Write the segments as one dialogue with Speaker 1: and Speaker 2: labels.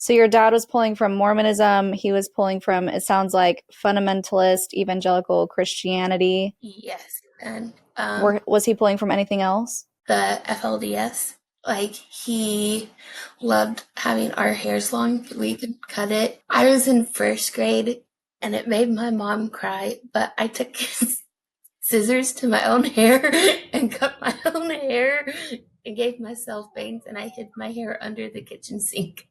Speaker 1: So your dad was pulling from Mormonism. He was pulling from, it sounds like, fundamentalist evangelical Christianity.
Speaker 2: Yes. And
Speaker 1: Was he pulling from anything else?
Speaker 2: the FLDS, like, he loved having our hairs long. We could cut it. I was in first grade and it made my mom cry, but I took scissors to my own hair and cut my own hair and gave myself bangs, and I hid my hair under the kitchen sink.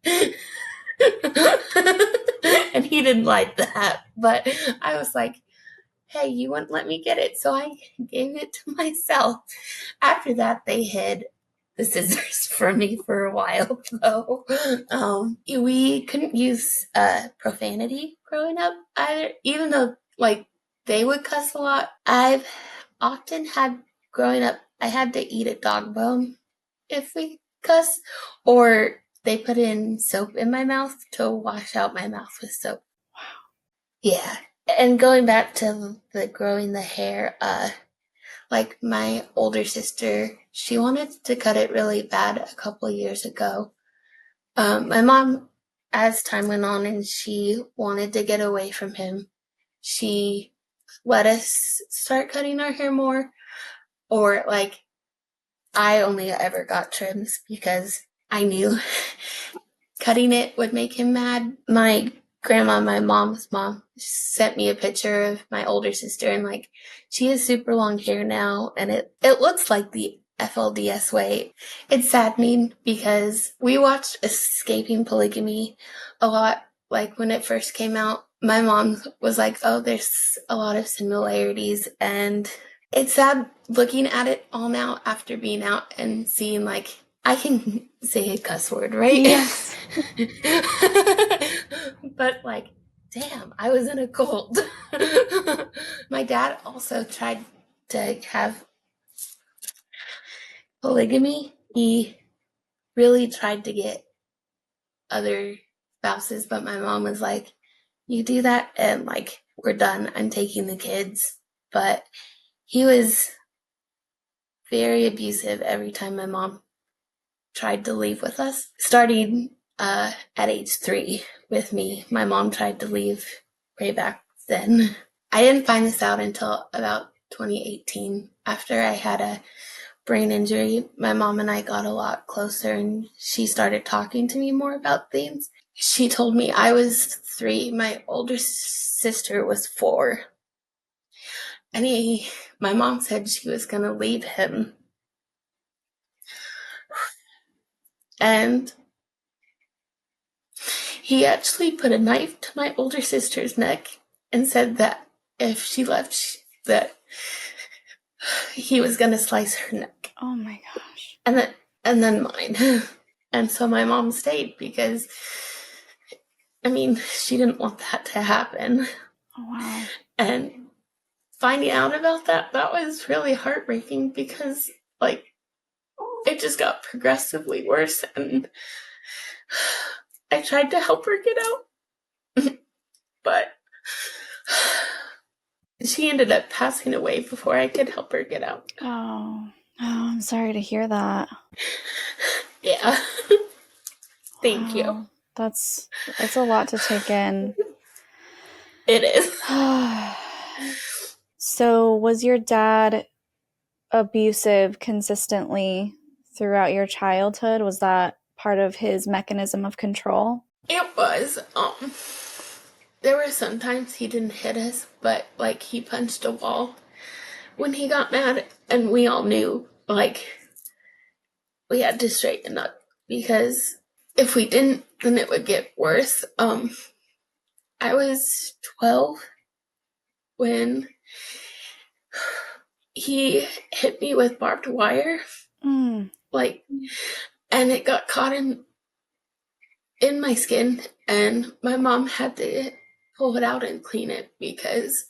Speaker 2: And he didn't like that, but I was like, hey, you wouldn't let me get it, so I gave it to myself. After that, they hid the scissors from me for a while, though. We couldn't use profanity growing up either, even though, like, they would cuss a lot. I've often had, growing up, I had to eat a dog bone if we cuss, or they put in soap in my mouth to wash out my mouth with soap. Yeah. And going back to the growing the hair, like, my older sister, she wanted to cut it really bad a couple of years ago. My mom, as time went on and she wanted to get away from him, she let us start cutting our hair more. Or, like, I only ever got trims because I knew cutting it would make him mad. My grandma, my mom's mom, sent me a picture of my older sister, and, like, she has super long hair now, and it looks like the FLDS way. It's saddening because we watched Escaping Polygamy a lot, like, when it first came out. My mom was like, oh, there's a lot of similarities, and it's sad looking at it all now after being out and seeing, like, I can say a cuss word, right?
Speaker 1: Yes.
Speaker 2: But, like, damn, I was in a cult. My dad also tried to have polygamy. He really tried to get other spouses, but my mom was like, you do that and, like, we're done. I'm taking the kids. But he was very abusive every time my mom tried to leave with us. Starting at age 3 with me, my mom tried to leave way back then. I didn't find this out until about 2018. After I had a brain injury, my mom and I got a lot closer, and she started talking to me more about things. She told me I was 3, my older sister was 4. And my mom said she was going to leave him. And he actually put a knife to my older sister's neck and said that if she left, that he was going to slice her neck.
Speaker 1: Oh my gosh.
Speaker 2: And then mine. And so my mom stayed because, I mean, she didn't want that to happen.
Speaker 1: Oh wow.
Speaker 2: And finding out about that was really heartbreaking because, like, it just got progressively worse, and I tried to help her get out, but she ended up passing away before I could help her get out.
Speaker 1: Oh, I'm sorry to hear that.
Speaker 2: Yeah. Thank you.
Speaker 1: That's a lot to take in.
Speaker 2: It is.
Speaker 1: So, was your dad abusive consistently throughout your childhood? Was that part of his mechanism of control?
Speaker 2: It was. There were some times he didn't hit us, but, like, he punched a wall when he got mad, and we all knew, like, we had to straighten up because if we didn't, then it would get worse. I was 12 when he hit me with barbed wire, like, and it got caught in my skin, and my mom had to pull it out and clean it because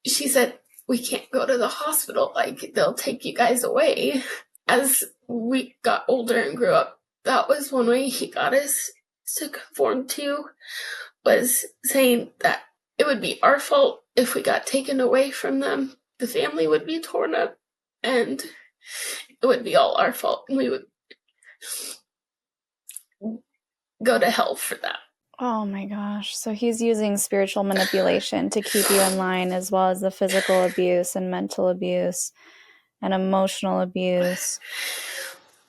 Speaker 2: she said, we can't go to the hospital, like, they'll take you guys away. As we got older and grew up, that was one way he got us to conform to, was saying that it would be our fault if we got taken away from them. The family would be torn up, and it would be all our fault, and we would go to hell for that.
Speaker 1: Oh my gosh. So he's using spiritual manipulation to keep you in line, as well as the physical abuse and mental abuse and emotional abuse.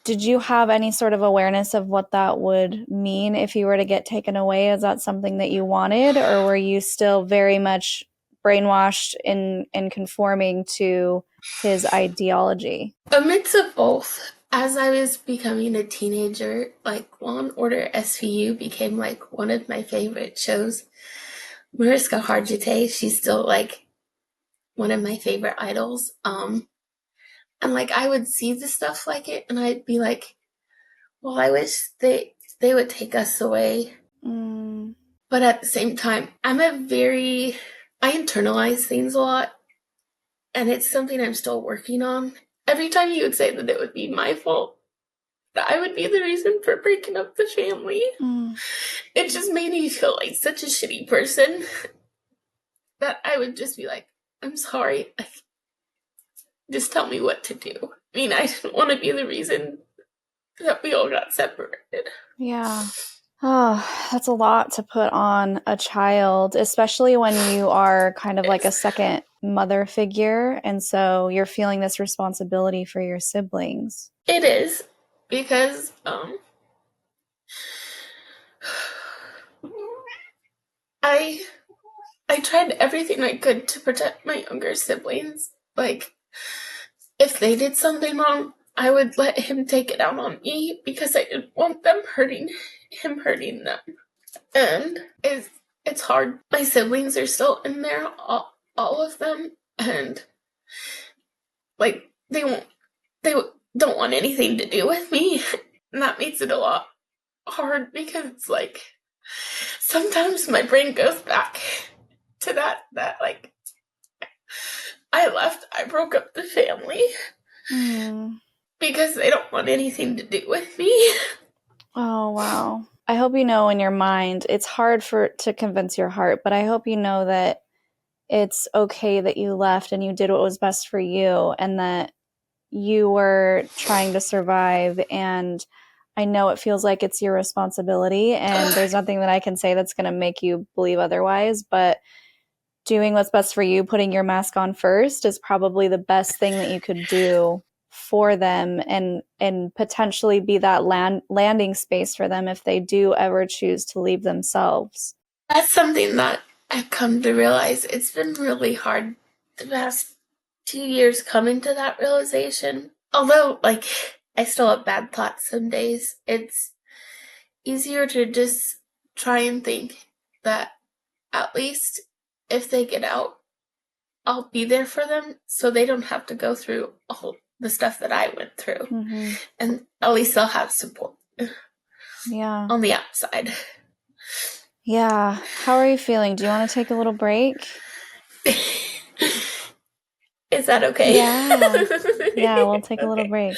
Speaker 1: Did you have any sort of awareness of what that would mean if you were to get taken away? Is that something that you wanted, or were you still very much brainwashed in conforming to his ideology?
Speaker 2: A mix of both. As I was becoming a teenager, like Law and Order SVU became like one of my favorite shows. Mariska Hargitay, she's still like one of my favorite idols. And like I would see the stuff like it, and I'd be like, well, I wish they would take us away.
Speaker 1: Mm.
Speaker 2: But at the same time, I internalize things a lot, and it's something I'm still working on. Every time you would say that it would be my fault, that I would be the reason for breaking up the family,
Speaker 1: Mm.
Speaker 2: it just made me feel like such a shitty person that I would just be like, I'm sorry, like, just tell me what to do. I mean, I didn't want to be the reason that we all got separated.
Speaker 1: Yeah. Oh, that's a lot to put on a child, especially when you are kind of like a
Speaker 2: It's,
Speaker 1: second mother figure. And so you're feeling this responsibility for your siblings.
Speaker 2: it is because I I tried everything I could to protect my younger siblings. Like, if they did something wrong, I would let him take it out on me because I didn't want him hurting them. And it's hard. My siblings are still in there, all of them, and like they don't want anything to do with me, and that makes it a lot hard because it's like sometimes my brain goes back to that like I broke up the family
Speaker 1: Mm.
Speaker 2: because they don't want anything to do with me.
Speaker 1: Oh, wow. I hope you know in your mind, it's hard to convince your heart, but I hope you know that it's okay that you left and you did what was best for you and that you were trying to survive. And I know it feels like it's your responsibility, and there's nothing that I can say that's going to make you believe otherwise, but doing what's best for you, putting your mask on first, is probably the best thing that you could do for them, and potentially be that landing space for them if they do ever choose to leave themselves.
Speaker 2: That's something that I've come to realize. It's been really hard the past 2 years coming to that realization. Although, like, I still have bad thoughts some days, it's easier to just try and think that at least if they get out, I'll be there for them so they don't have to go through all the stuff that I went through.
Speaker 1: Mm-hmm.
Speaker 2: And at least they'll have support
Speaker 1: Yeah.
Speaker 2: on the outside.
Speaker 1: Yeah. How are you feeling? Do you want to take a little break?
Speaker 2: Is that okay?
Speaker 1: Yeah. Yeah, we'll take a little
Speaker 2: Okay.
Speaker 1: break.